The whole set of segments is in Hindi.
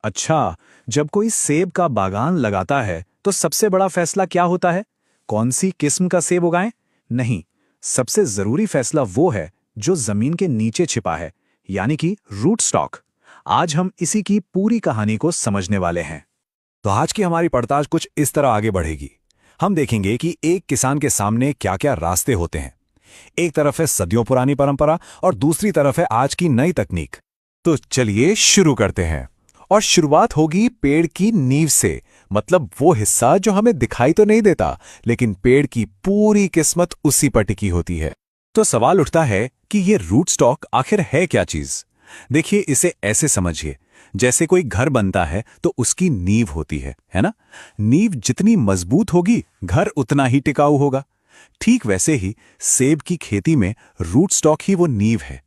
अच्छा, जब कोई सेब का बागान लगाता है तो सबसे बड़ा फैसला क्या होता है? कौन सी किस्म का सेब उगाएं? नहीं, सबसे जरूरी फैसला वो है जो जमीन के नीचे छिपा है, यानी कि रूट स्टॉक। आज हम इसी की पूरी कहानी को समझने वाले हैं। तो आज की हमारी पड़ताल कुछ इस तरह आगे बढ़ेगी। हम देखेंगे कि एक किसान के सामने क्या क्या रास्ते होते हैं। एक तरफ है सदियों पुरानी परंपरा और दूसरी तरफ है आज की नई तकनीक। तो चलिए शुरू करते हैं। और शुरुआत होगी पेड़ की नींव से, मतलब वो हिस्सा जो हमें दिखाई तो नहीं देता, लेकिन पेड़ की पूरी किस्मत उसी पर टिकी होती है। तो सवाल उठता है कि ये रूट स्टॉक आखिर है क्या चीज। देखिए, इसे ऐसे समझिए, जैसे कोई घर बनता है तो उसकी नींव होती है ना। नींव जितनी मजबूत होगी, घर उतना ही टिकाऊ होगा। ठीक वैसे ही सेब की खेती में रूट स्टॉक ही वो नींव है।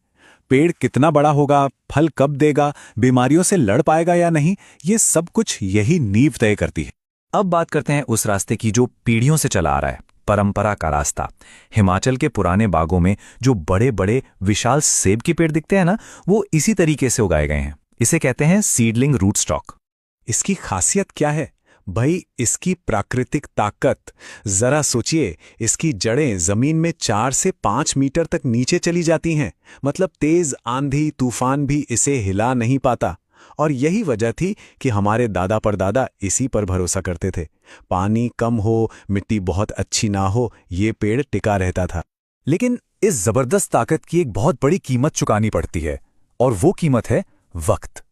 पेड़ कितना बड़ा होगा, फल कब देगा, बीमारियों से लड़ पाएगा या नहीं, ये सब कुछ यही नींव तय करती है। अब बात करते हैं उस रास्ते की जो पीढ़ियों से चला आ रहा है, परंपरा का रास्ता। हिमाचल के पुराने बागों में जो बड़े बड़े विशाल सेब के पेड़ दिखते हैं ना, वो इसी तरीके से उगाए गए हैं। इसे कहते हैं सीडलिंग रूट स्टॉक। इसकी खासियत क्या है भाई? इसकी प्राकृतिक ताकत जरा सोचिए। इसकी जड़ें जमीन में 4 से 5 मीटर तक नीचे चली जाती हैं, मतलब तेज आंधी तूफान भी इसे हिला नहीं पाता। और यही वजह थी कि हमारे दादा परदादा इसी पर भरोसा करते थे। पानी कम हो, मिट्टी बहुत अच्छी ना हो, ये पेड़ टिका रहता था। लेकिन इस जबरदस्त ताकत की एक बहुत बड़ी कीमत चुकानी पड़ती है, और वो कीमत है वक्त।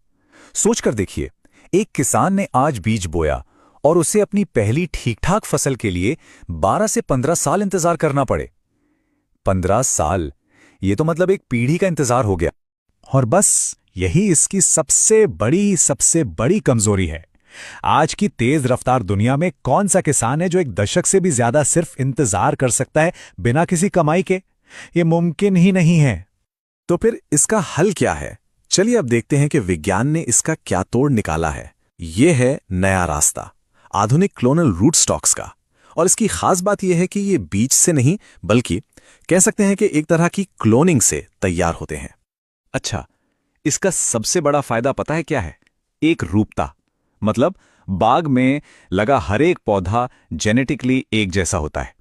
सोचकर देखिए, एक किसान ने आज बीज बोया और उसे अपनी पहली ठीक ठाक फसल के लिए 12 से 15 साल इंतजार करना पड़े। 15 साल, ये तो मतलब एक पीढ़ी का इंतजार हो गया। और बस यही इसकी सबसे बड़ी कमजोरी है। आज की तेज रफ्तार दुनिया में कौन सा किसान है जो एक दशक से भी ज्यादा सिर्फ इंतजार कर सकता है बिना किसी कमाई के? ये मुमकिन ही नहीं है। तो फिर इसका हल क्या है? चलिए अब देखते हैं कि विज्ञान ने इसका क्या तोड़ निकाला है। ये है नया रास्ता, आधुनिक क्लोनल रूट स्टॉक्स का। और इसकी खास बात यह है कि ये बीज से नहीं, बल्कि कह सकते हैं कि एक तरह की क्लोनिंग से तैयार होते हैं। अच्छा, इसका सबसे बड़ा फायदा पता है क्या है? एक रूपता, मतलब बाग में लगा हर एक पौधा जेनेटिकली एक जैसा होता है।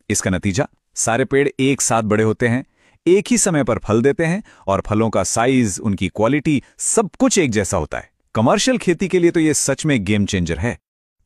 इसका नतीजा, सारे पेड़ एक साथ बड़े होते हैं, एक ही समय पर फल देते हैं, और फलों का साइज, उनकी क्वालिटी, सब कुछ एक जैसा होता है। कमर्शियल खेती के लिए तो ये सच में गेम चेंजर है।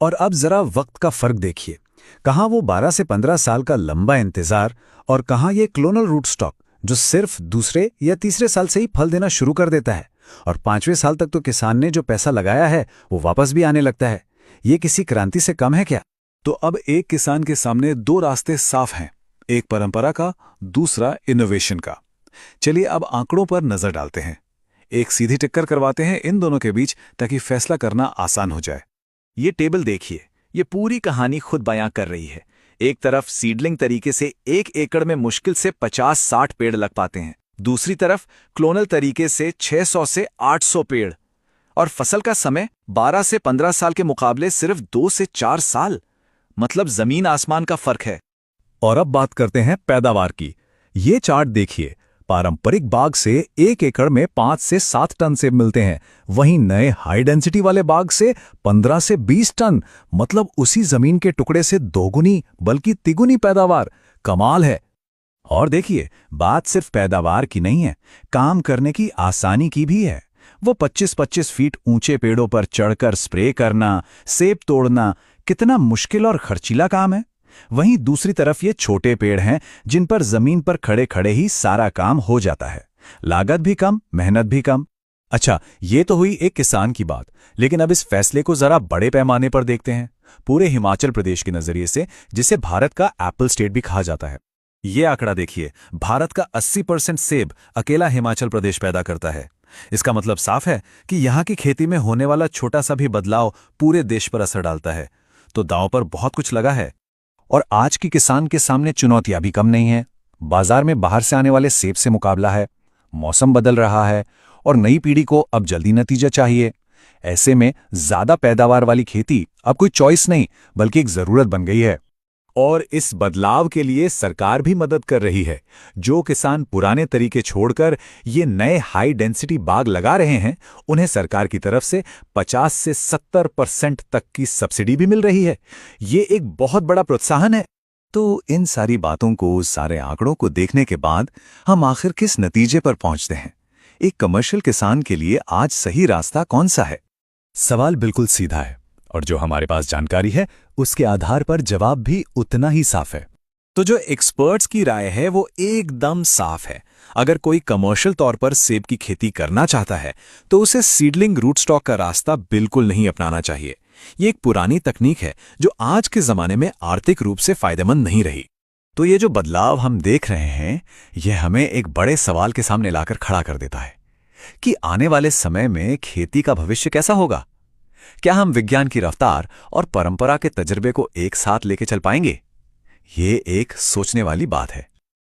और अब जरा वक्त का फर्क देखिए। कहां वो 12 से 15 साल का लंबा इंतजार, और कहां ये क्लोनल रूट स्टॉक जो सिर्फ दूसरे या तीसरे साल से ही फल देना शुरू कर देता है। और 5वें साल तक तो किसान ने जो पैसा लगाया है वो वापस भी आने लगता है। ये किसी क्रांति से कम है क्या? तो अब एक किसान के सामने 2 रास्ते साफ हैं, एक परंपरा का, दूसरा इनोवेशन का। चलिए अब आंकड़ों पर नजर डालते हैं। एक सीधी टक्कर करवाते हैं इन दोनों के बीच, ताकि फैसला करना आसान हो जाए। ये टेबल देखिए, ये पूरी कहानी खुद बयां कर रही है। एक तरफ सीडलिंग तरीके से 1 एकड़ में मुश्किल से 50-60 पेड़ लग पाते हैं, दूसरी तरफ क्लोनल तरीके से 600 से 800 पेड़। और फसल का समय 12 से 15 साल के मुकाबले सिर्फ 2 से 4 साल, मतलब जमीन आसमान का फर्क है। और अब बात करते हैं पैदावार की। ये चार्ट देखिए, पारंपरिक बाग से 1 एकड़ में 5 से 7 टन सेब मिलते हैं, वहीं नए हाई डेंसिटी वाले बाग से 15 से 20 टन, मतलब उसी जमीन के टुकड़े से दोगुनी बल्कि तिगुनी पैदावार। कमाल है। और देखिए, बात सिर्फ पैदावार की नहीं है, काम करने की आसानी की भी है। वो 25-25 फीट ऊंचे पेड़ों पर चढ़कर स्प्रे करना, सेब तोड़ना, कितना मुश्किल और खर्चीला काम है। वहीं दूसरी तरफ ये छोटे पेड़ हैं जिन पर जमीन पर खड़े खड़े ही सारा काम हो जाता है। लागत भी कम, मेहनत भी कम। अच्छा, ये तो हुई एक किसान की बात, लेकिन अब इस फैसले को जरा बड़े पैमाने पर देखते हैं, पूरे हिमाचल प्रदेश के नजरिए से, जिसे भारत का एप्पल स्टेट भी कहा जाता है। ये आंकड़ा देखिए, भारत का 80% सेब अकेला हिमाचल प्रदेश पैदा करता है। इसका मतलब साफ है कि यहाँ की खेती में होने वाला छोटा सा भी बदलाव पूरे देश पर असर डालता है। तो दांव पर बहुत कुछ लगा है। और आज के किसान के सामने चुनौतियां भी कम नहीं हैं। बाजार में बाहर से आने वाले सेब से मुकाबला है, मौसम बदल रहा है, और नई पीढ़ी को अब जल्दी नतीजा चाहिए। ऐसे में ज्यादा पैदावार वाली खेती अब कोई चॉइस नहीं, बल्कि एक जरूरत बन गई है। और इस बदलाव के लिए सरकार भी मदद कर रही है। जो किसान पुराने तरीके छोड़कर ये नए हाई डेंसिटी बाग लगा रहे हैं, उन्हें सरकार की तरफ से 50 से 70% तक की सब्सिडी भी मिल रही है। ये एक बहुत बड़ा प्रोत्साहन है। तो इन सारी बातों को, सारे आंकड़ों को देखने के बाद हम आखिर किस नतीजे पर पहुंचते हैं? एक कमर्शियल किसान के लिए आज सही रास्ता कौन सा है? सवाल बिल्कुल सीधा है, और जो हमारे पास जानकारी है उसके आधार पर जवाब भी उतना ही साफ है। तो जो एक्सपर्ट्स की राय है वो एकदम साफ है। अगर कोई कमर्शियल तौर पर सेब की खेती करना चाहता है तो उसे सीडलिंग रूट स्टॉक का रास्ता बिल्कुल नहीं अपनाना चाहिए। ये एक पुरानी तकनीक है जो आज के जमाने में आर्थिक रूप से फायदेमंद नहीं रही। तो ये जो बदलाव हम देख रहे हैं, यह हमें एक बड़े सवाल के सामने लाकर खड़ा कर देता है कि आने वाले समय में खेती का भविष्य कैसा होगा? क्या हम विज्ञान की रफ्तार और परंपरा के तजुर्बे को एक साथ लेके चल पाएंगे? ये एक सोचने वाली बात है।